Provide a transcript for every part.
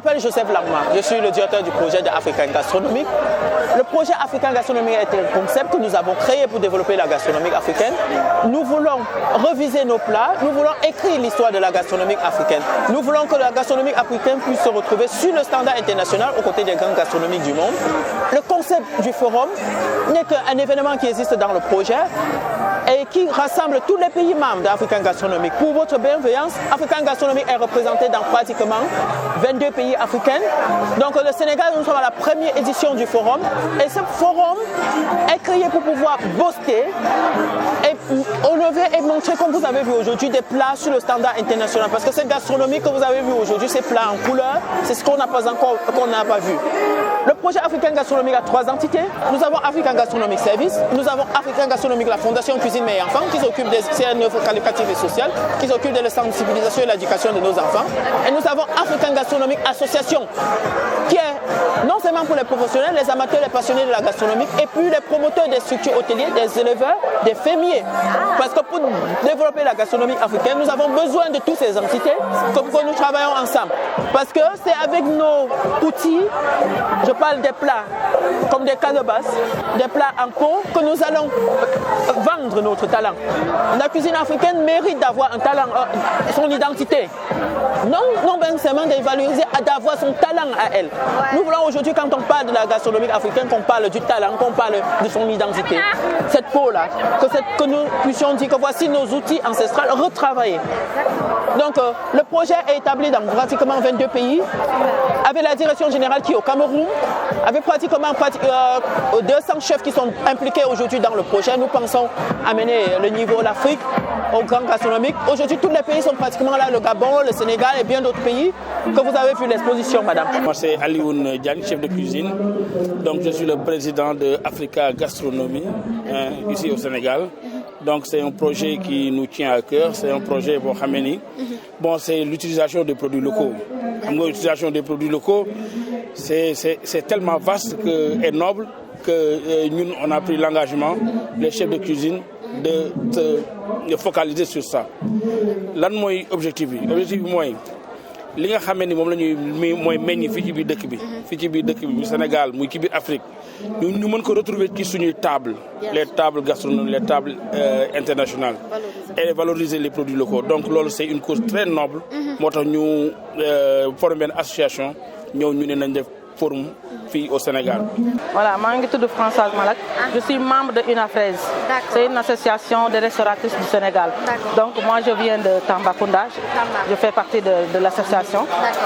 m'appelle Joseph Larmar, je suis le directeur du projet de African Gastronomic. Le projet African Gastronomic est un concept que nous avons créé pour développer la gastronomie africaine. Nous voulons reviser nos plats, nous voulons écrire l'histoire de la gastronomie africaine. Nous voulons que la gastronomie africaine puisse se retrouver sur le standard international aux côtés des grandes gastronomiques du monde. Le concept du forum n'est qu'un événement qui existe dans le projet et qui rassemble tous les pays membres d'African Gastronomic. Pour votre bienveillance, African Gastronomic est représenté dans pratiquement 22 pays africains. Donc le Sénégal, nous sommes à la première édition du forum et ce forum est créé pour pouvoir booster et relever et montrer, comme vous avez vu aujourd'hui, des plats sur le standard international. Parce que cette gastronomie que vous avez vu aujourd'hui, ces plats en couleur, c'est ce qu'on n'a pas encore, qu'on n'a pas vu. Le projet African Gastronomic a 3 entités. Nous avons African Gastronomic Service, nous avons African Gastronomic, la Fondation Cuisine Mes Enfants, qui s'occupe des CNE qualificatives et sociales, qui s'occupe de la sensibilisation et l'éducation de nos enfants. Et nous avons African Gastronomic Association, qui est non seulement pour les professionnels, les amateurs, les passionnés de la gastronomie, et puis les promoteurs des structures hôtelières, des éleveurs, des fermiers. Parce que pour développer la gastronomie africaine, nous avons besoin de toutes ces entités pour que nous travaillons ensemble. Parce que c'est avec nos outils, je parle des plats comme des calebasses, des plats en pot, que nous allons vendre notre talent. La cuisine africaine mérite d'avoir un talent, son identité. Non seulement de valoriser, d'avoir son talent à elle. Nous voulons aujourd'hui, quand on parle de la gastronomie africaine, qu'on parle du talent, qu'on parle de son identité. Cette peau-là, que nous puissions dire que voici nos outils ancestrales retravaillés. Donc le projet est établi dans pratiquement 22 pays, avec la direction générale qui est au Cameroun, avec pratiquement 200 chefs qui sont impliqués aujourd'hui dans le projet. Nous pensons amener le niveau de l'Afrique au grand gastronomique. Aujourd'hui, tous les pays sont pratiquement là, le Gabon, le Sénégal et bien d'autres pays que vous avez vu l'exposition, madame. Moi, c'est Alioune Diagne, chef de cuisine. Donc, je suis le président de Africa Gastronomie, ici au Sénégal. Donc, c'est un projet qui nous tient à cœur. C'est un projet pour Khameni. Bon, c'est l'utilisation des produits locaux. L'utilisation des produits locaux, c'est tellement vaste et noble que nous, on a pris l'engagement, les chefs de cuisine, de focaliser sur ça. Lan mooy objectif bi mooy li nga xamee ni moom la ñuy mooy meññ fii ci biir dëkk bi mu Sénégal muy ci biir Afrique ñu mën ko retrouver ci suñuy table les tables gastronomiques, les tables internationales et valoriser les produits locaux. Donc loolu c'est une cause très noble. moo tax ñu former une association ñëw ñu ne nañ def forum fille au Sénégal. Voilà, je suis Françoise Malak. Je suis membre de UNAFRAISE. C'est une association de restauratrices du Sénégal. Donc moi je viens de Tambacounda. Je fais partie de l'association.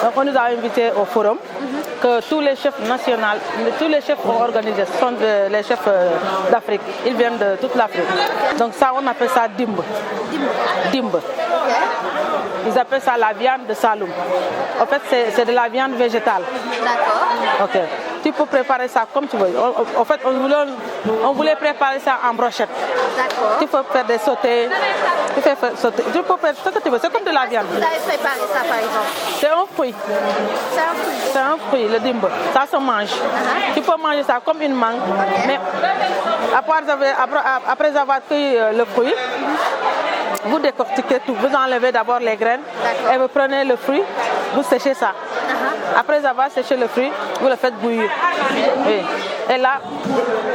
Donc on nous a invités au forum que tous les chefs nationaux, tous les chefs organisés sont les chefs d'Afrique. Ils viennent de toute l'Afrique. Donc ça on appelle ça dimbe. Dimbe. Ils appellent ça la viande de Saloum. En fait, c'est de la viande végétale. D'accord. Ok. Tu peux préparer ça comme tu veux. En fait, on voulait préparer ça en brochette. D'accord. Tu peux faire des sautés. Tu peux faire ce que tu veux. C'est comme de la viande. Vous avez préparé ça par exemple? C'est un fruit. C'est un fruit. C'est un fruit, le dimbe. Ça se mange. Tu peux manger ça comme une mangue. Mais après avoir cueilli le fruit, vous décortiquez tout. Vous enlevez d'abord les graines et vous prenez le fruit, vous séchez ça. Après avoir séché le fruit, vous le faites bouillir. Oui. Et là,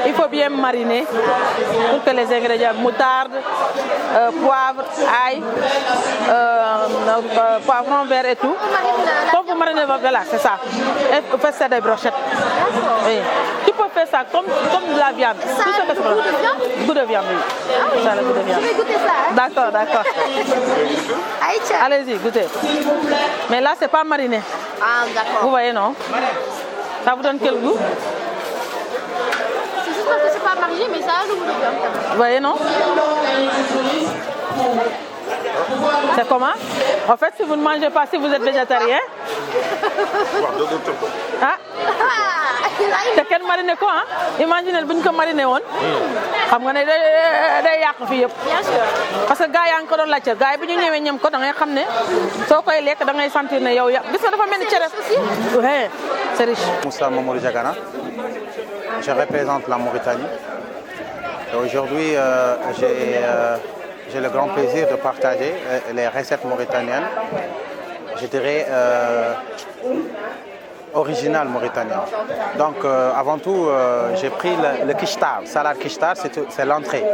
il faut bien mariner pour que les ingrédients, moutarde, poivre, ail, poivron vert et tout. Quand vous marinez, voilà, c'est ça. Et vous faites ça des brochettes. Oui. Tu peux faire ça comme de la viande. Ça a le goût de viande? Goût de viande, oui. Ah oui. Ça a le goût de viande. Je vais goûter ça. Hein? D'accord, d'accord. Allez-y, goûtez. Mais là, c'est pas mariné. Ah, d'accord. Vous voyez, non? Ça vous donne quel goût? C'est juste parce que c'est pas mariné, mais ça a le goût de viande. Vous voyez, non? C'est comment? En fait, si vous ne mangez pas, si vous êtes végétarien. Ah? C'est quel mariné quoi? Imaginez le bon mariné on. Xam nga ne day yàq fi yëpp. Bien sûr. Parce que gars yaa ngi ko doon laajte gars yi bi ñu ñëwee ñam ko da ngay xam ne soo koy lekk da ngay sentir ne yow gis nga dafa mel ni cere. Oui, c'est riche. Moussa Mamadou Diagana. Je représente la Mauritanie. Aujourd'hui, j'ai le grand plaisir de partager les recettes mauritaniennes. Je dirais original mauritanien. Donc avant tout, j'ai pris le kishtar. Salade kishtar, c'est l'entrée.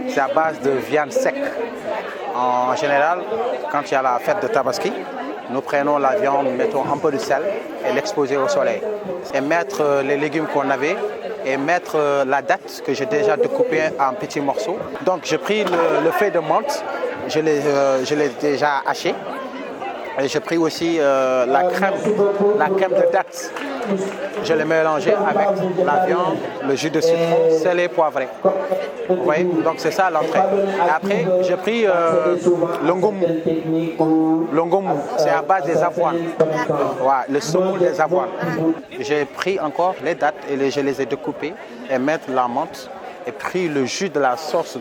C'est à base de viande sec. En général, quand il y a la fête de Tabaski, nous prenons la viande, mettons un peu de sel et l'exposer au soleil. Et mettre les légumes qu'on avait et mettre la date que j'ai déjà découpée en petits morceaux. Donc j'ai pris le feuille de menthe, je l'ai déjà haché. Et j'ai pris aussi la crème de date. Je l'ai mélangé avec la viande, le jus de citron, sel et poivré. Vous voyez? Donc c'est ça l'entrée. Et après, j'ai pris le ngomu. Le ngomu, c'est à base des avoines. Ouais, le semoule des avoines. J'ai pris encore les dattes et je les ai découpées et mettre la menthe. Et pris le jus de la sauce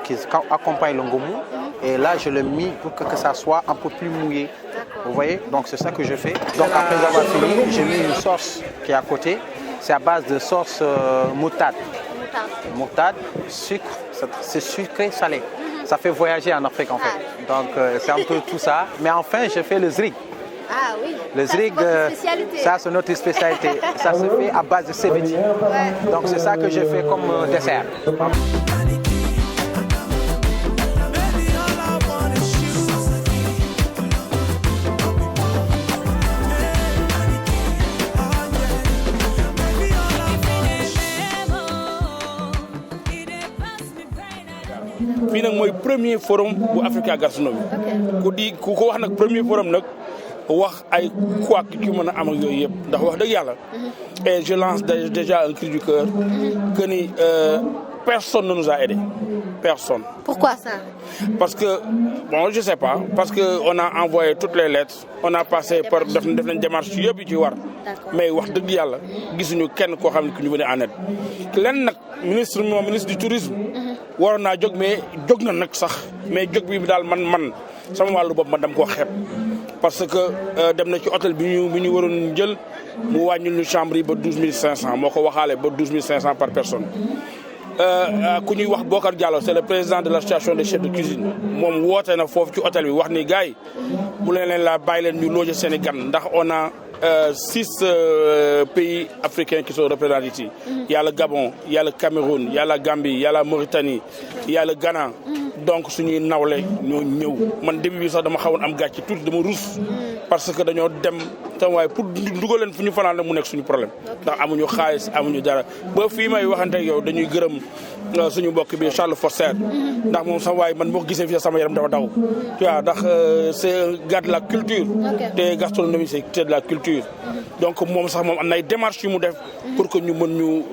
qui accompagne le ngomu. Et là, je l'ai mis pour que ça soit un peu plus mouillé. Vous voyez? Donc c'est ça que je fais. Donc après avoir fini, j'ai mis une sauce qui est à côté. C'est à base de sauce moutarde. Moutarde, sucre, c'est sucré salé. Ça fait voyager en Afrique en fait. Donc c'est un peu tout ça. Mais enfin, j'ai fait le zrig. Ah oui, le zrig, ça c'est notre spécialité. Ça se fait à base de sebeti. Ouais. Donc c'est ça que j'ai fait comme dessert. fii nag mooy premier forum bu Africa Gastronomie ku ko wax nag premier forum nag wax ay quoi ki mën a am ak yooyu yëpp ndax wax dëgg yàlla et je lance déjà un cri du cœur que ni personne ne nous a aidés. Personne. Pourquoi ça? Parce que, bon, je sais pas, parce qu'on a envoyé toutes les lettres, on a passé par des démarches, mais wax dëgg yàlla gisuñu kenn koo xam ne ku ñu venir en aide. Lenn nag ministre du tourisme waroon naa jóg mais jóg na nag sax mais jóg bi daal man sama wàllu bopp man dam koo xeeb parce que dem na ci hôtel bi ñu waroon jël mu wàññil ñu chambre yi ba 12500 moo ko waxaale ba 12500 par personne. ku ñuy wax Bokar Diallo c'est le président de l'association des chefs de cuisine moom woote na foofu ci hôtel bi wax ni gars yi bu leen la bàyyi leen ñu loger seen i gan ndax on a 6 pays africains qui sont représentés ici. Il y a le Gabon, il y a le Cameroun, il y a la Gambie, il y a la Mauritanie, il y a le Ghana. Donc suñuy nawle ñoo ñëw man début bi sax dama xawoon am gàcce tuuti dama ruus parce que dañoo dem tam waaye pour dugal leen fu ñu fanaan mu nekk suñu problème ndax amuñu xaalis amuñu dara ba fii may waxante ak yow dañuy gërëm suñu mbokk bi Charles Forster ndax moom sama waay man moo ko gisee fii sama yaram dafa daw tu vois ndax c'est un gars de la culture te gastronomie c'est de la culture donc moom sax moom am na ay démarches yu mu def pour que ñu mën ñu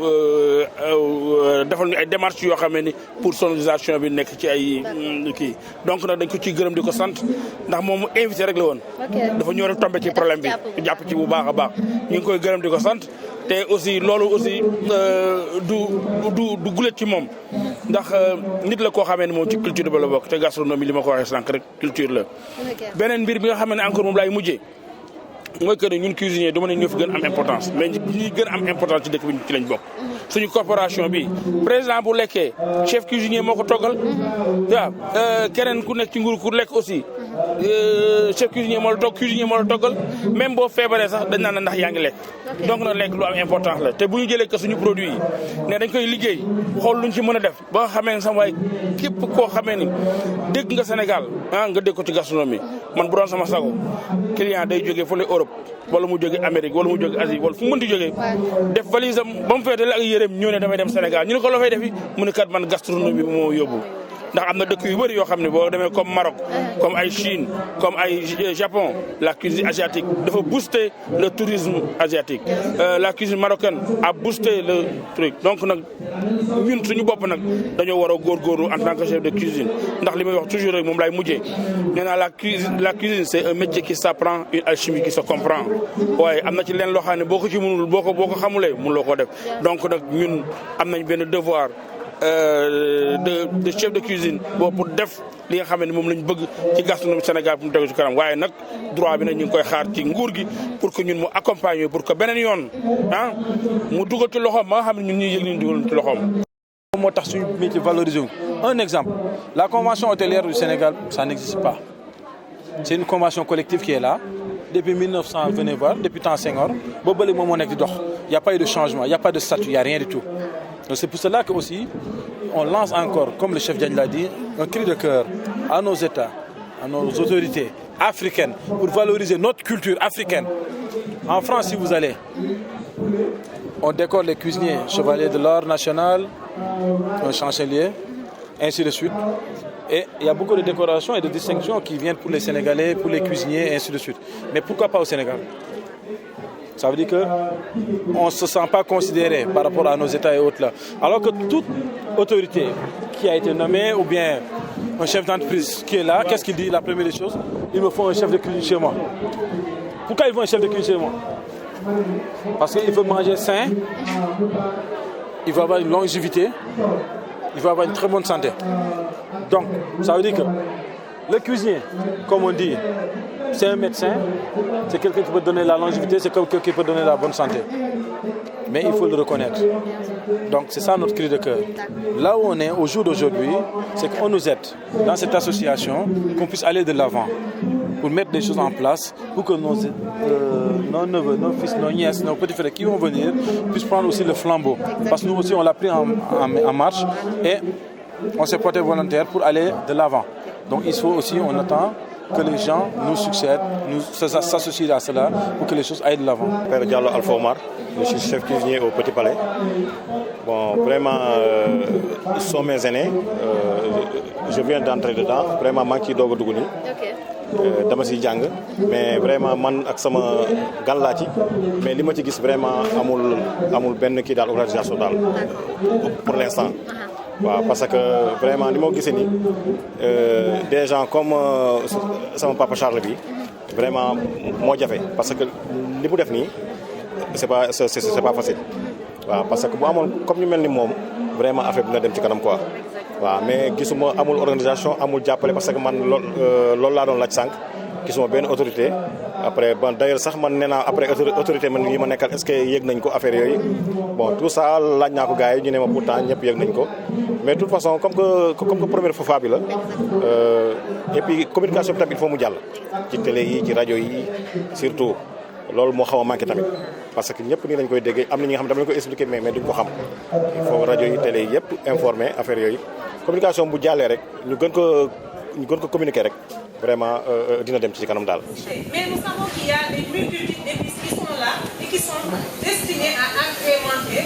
defal ñu ay démarches yoo xam ne pour sonorisation bi nekk ci ay kii donc nag dañ ko ciy gërëm di ko sant ndax moom mu invité rek la woon dafa ñëw rek tombé ci problème bi jàpp ci bu baax a baax ñu ngi koy gërëm di ko sant te aussi loolu aussi du gulet ci moom ndax nit la koo xamee ne moom ci culture ba la bokk te gastronomie li ma ko waxee sànq rek culture la beneen mbir bi nga xam ne encore moom laay mujjee mooy que ne ñun cuisinier dama ne ñoo fi gën am importance mais ñi gën am importance ci dëkk bi ci lañ bokk suñu corporation bi président bu lekkee chef cuisinier moo ko toggal waaw keneen ku nekk ci nguur ku lekk aussi chef cuisinier moo la togg cuisinier moo la toggal même boo feebaree sax dañ naan ndax yaa ngi lekk donc nag lekk lu am importance la te bu ñu jëlee que suñu produit yi ne dañ koy liggéey xool luñ ci mën a def ba nga xamee ne sama waay képp koo xamee ni dégg nga Sénégal nga dégg ko ci gastronomie man bu doon sama sago client day jógee fële Europe wala mu jógee Amérique wala mu jógee Asie wala fu mu mënti jógee def valise am ba mu feetale ak yéreem ñëw ne damay dem Sénégal ñu ne ko la fay defi mu ne kat man gastronomie bi moo yóbbu ndax am na dëkk yu bëri yoo xam ne boo demee comme Maroc comme ay Chine comme ay Japon la cuisine asiatique dafa booster le tourisme asiatique la cuisine marocaine a boosté le truc donc nag ñun suñu bopp nag dañoo war a góorgóorlu en tant que chef de cuisine ndax li may wax toujours rek moom laay mujjee nee naa la cuisine c'est un métier qui s'apprend une alchimie qui se comprend waaye am na ci leen loo xam ne boo ko ci mënul boo ko xamulee mënuloo ko def donc nag ñun am nañ benn devoir de chef de cuisine boobu pour def li nga xam ne moom lañ bëgg ci gastronomie Sénégal pour mu tegu ci kanam waaye nag droit bi nag ñu ngi koy xaar ci nguur gi pour que ñun mu accompagner pour que beneen yoon mu dugal ci loxoom ba nga xam ne ñun ñuy yëg ñu dugal ci loxoom. moo tax suñu métier valorisé wu. Un exemple, la convention hôtelière du Sénégal, ça n'existe pas. C'est une convention collective qui est là. depuis 1900, venez voir, depuis temps Senghor, il n'y a pas eu de changement, il n'y a pas de statut, il n'y a rien du tout. Donc c'est pour cela que aussi, on lance encore, comme le chef Diagne l'a dit, un cri de cœur à nos États, à nos autorités africaines, pour valoriser notre culture africaine. En France, si vous allez, on décore les cuisiniers, chevaliers de l'ordre national, un chancelier, ainsi de suite. Et il y a beaucoup de décorations et de distinctions qui viennent pour les Sénégalais, pour les cuisiniers, et ainsi de suite. Mais pourquoi pas au Sénégal? Ça veut dire qu'on ne se sent pas considéré par rapport à nos États et autres là. Alors que toute autorité qui a été nommée, ou bien un chef d'entreprise qui est là, qu'est-ce qu'il dit? La première des choses, il me faut un chef de cuisine chez moi. Pourquoi il faut un chef de cuisine chez moi? Parce qu'il veut manger sain, il va avoir une longévité, il va avoir une très bonne santé. Donc, ça veut dire que le cuisinier, comme on dit, c'est un médecin, c'est quelqu'un qui peut donner la longévité, c'est quelqu'un qui peut donner la bonne santé. Mais il faut le reconnaître. Donc c'est ça notre cri de cœur. Là où on est au jour d'aujourd'hui, c'est qu'on nous aide dans cette association, qu'on puisse aller de l'avant, pour mettre des choses en place, pour que nos neveux, nos fils, nos nièces, nos petits frères qui vont venir puissent prendre aussi le flambeau. Parce que nous aussi on l'a pris en marche et on s'est porté volontaire pour aller de l'avant. Donc il faut aussi, on attend que les gens nous succèdent, nous s'associent à cela pour que les choses aillent de l'avant. Père Diallo Alpha Omar, je suis chef cuisinier au Petit Palais. Bon, vraiment, ils sont mes aînés. Je viens d'entrer dedans. Vraiment, je suis dogo duguni. Dama si jàng mais vraiment man ak sama gan laa ci mais li ma ci gis vraiment amul benn kii daal organisation daal pour l'instant. waaw parce que vraiment li ma gisee nii des gens comme sama papa Charles bi vraiment moo jafe parce que li mu def nii c'est pas facile. waaw parce que bu amoon comme ñu mel ni moom vraiment affaire bi dina dem ci kanam quoi. waaw mais gisuma amul organisation amul jàppale parce que man loolu laa doon laaj sànq gisuma benn autorité après bon d'ailleurs sax man nee naa après autorité man yi ma nekkal est-ce que yëg nañ ko affaire yooyu bon tout ça laaj naa ko gars yi ñu ne ma pourtant ñëpp yëg nañ ko mais de toute façon comme que première fois bi la et puis communication bi tamit il faut mu jàll ci télé yi ci rajo yi surtout loolu moo xaw a manqué tamit parce que ñëpp nii lañ koy déggee am na ñi nga xam ne dama lañ koy expliquer mais duñ ko xam il faut rajo yi télé yi yëpp informer affaire yooyu communication bu jàllee rek ñu gën ko communiquer rek vraiment dina dem ci kanam daal. Mais nous savons qu'il y a des multitudes d'épices qui sont là et qui sont destinées à agrémenter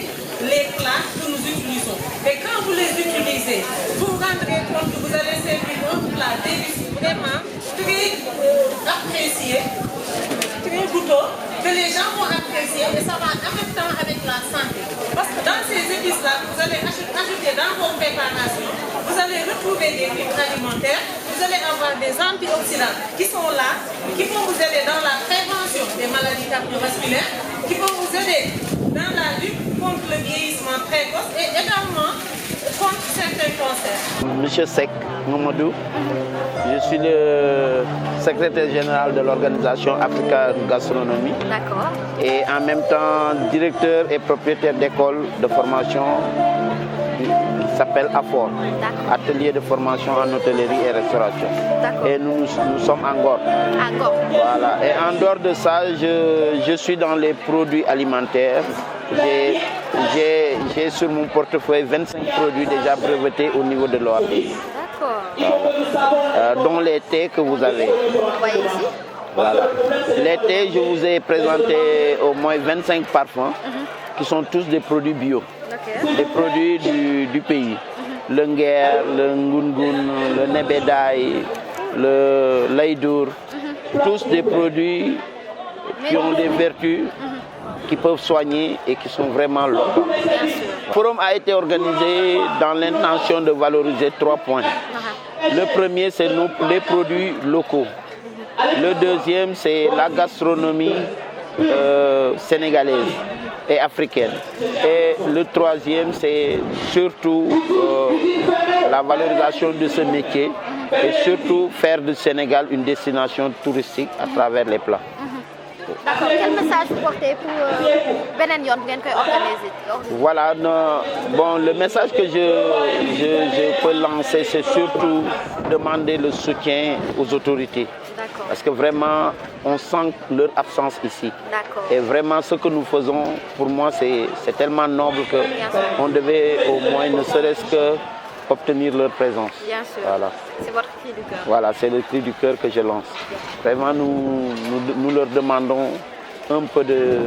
les plats que nous utilisons. Et quand vous les utilisez, vous vous rendrez compte que vous allez servir un plat délicieux, vraiment très apprécié, très goûteux, que les gens vont apprécier et ça va en même temps avec la santé. Parce que dans ces épices-là, vous allez ajouter dans vos préparations, vous allez retrouver des fibres alimentaires, vous allez avoir des antioxydants qui sont là, qui vont vous aider dans la prévention des maladies cardiovasculaires, qui vont vous aider dans la lutte contre le vieillissement précoce et également contre certains cancers. Monsieur Seck Mamadou, je suis le secrétaire général de l'organisation Africa Gastronomie. D'accord. Et en même temps directeur et propriétaire d'école de formation qui s'appelle AFOR, Atelier de formation en hôtellerie et restauration. Et nous sommes en Gorre. Voilà. Et en dehors de ça, je suis dans les produits alimentaires. J'ai sur mon portefeuille 25 produits déjà brevetés au niveau de l'OAP. D'accord. Dont les thés que vous avez. Vous voyez ici. Voilà. Les thés, je vous ai présenté au moins 25 parfums qui sont tous des produits bio. Okay. Des produits du pays. Le Nguer, le Ngungun, le Nebedaï, le Laïdour. Tous des produits qui ont des vertus, qui peuvent soigner et qui sont vraiment locaux. Le forum a été organisé dans l'intention de valoriser 3 points. Le premier, c'est les produits locaux. Le deuxième, c'est la gastronomie sénégalaise et africaine. Et le troisième, c'est surtout la valorisation de ce métier et surtout faire du Sénégal une destination touristique à travers les plats. D'accord. Quel message vous portez pour Benen Yon organiser? Voilà, bon, le message que je peux lancer, c'est surtout demander le soutien aux autorités. Parce que vraiment, on sent leur absence ici. Et vraiment, ce que nous faisons, pour moi, c'est tellement noble qu'on devait au moins, ne serait-ce que obtenir leur présence. Bien sûr. Voilà. C'est votre cri du cœur. Voilà, c'est le cri du cœur que je lance. Vraiment, nous leur demandons un peu de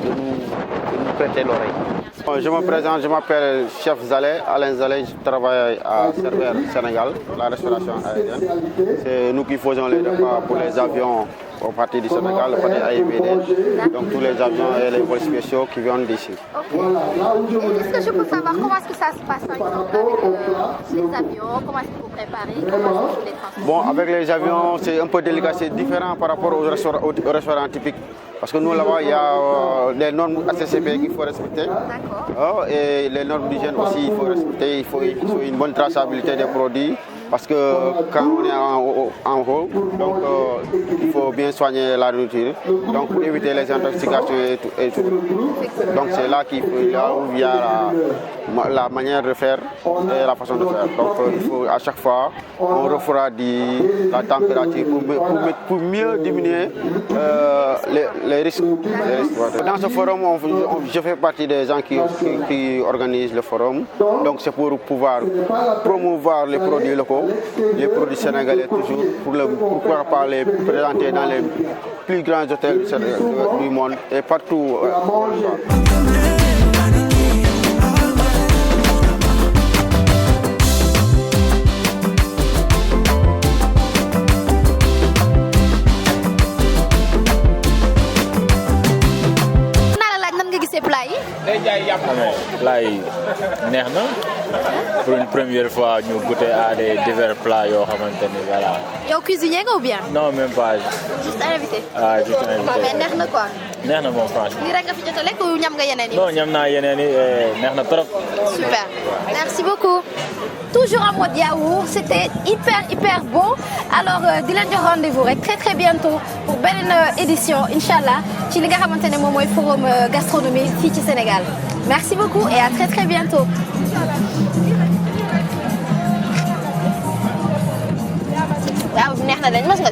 nous prêter l'oreille. Je me présente, je m'appelle Chef Zalé, Alain Zalé, je travaille à Servère Sénégal, la restauration aérienne. C'est nous qui faisons les repas pour les avions au parti du Sénégal, le parti AIBD. Donc tous les avions et les vols spéciaux qui viennent d'ici. Est-ce que je peux savoir comment est-ce que ça se passe par exemple avec les avions? Comment est-ce que vous préparez? Comment est-ce que vous les transportez? Bon, avec les avions, c'est un peu délicat, c'est différent par rapport aux restaurants typiques. Parce que nous là-bas, il y a les normes ACCP qu'il faut respecter. Et les normes d'hygiène aussi, il faut respecter. Il faut une bonne traçabilité des produits. Parce que quand on est en haut, donc, il faut bien soigner la nourriture. Donc pour éviter les intoxications et tout. Donc c'est là qu'il y a la manière de faire et la façon de faire. Donc il faut à chaque fois, on refroidit la température pour mieux diminuer les risques. Dans ce forum, je fais partie des gens qui organisent le forum. Donc c'est pour pouvoir promouvoir les produits locaux, les produits sénégalais toujours, pourquoi pas les présenter dans les plus grands hôtels du monde et partout. Plat yi neex na pour une première fois ñu goûter à des divers plats yoo xamante ni voilà. Yow cuisinier nga ou bien? Non, même pas. Juste invité. Ah, juste invité. Mais neex na quoi? Neex na moom franchement. Nii rek nga fi jot a lekk ou ñam nga yeneen yi? Non, ñam naa yeneen yi neex na trop. Super. Merci beaucoup. Toujours en mode yaourt, c'était hyper beau. Alors di leen jox rendez-vous rek très bientôt pour beneen édition Inch'Allah ci li nga xamante ne moom mooy forum gastronomie fii ci Sénégal. Merci beaucoup et à très bientôt. Waaw neex na dañ mos nga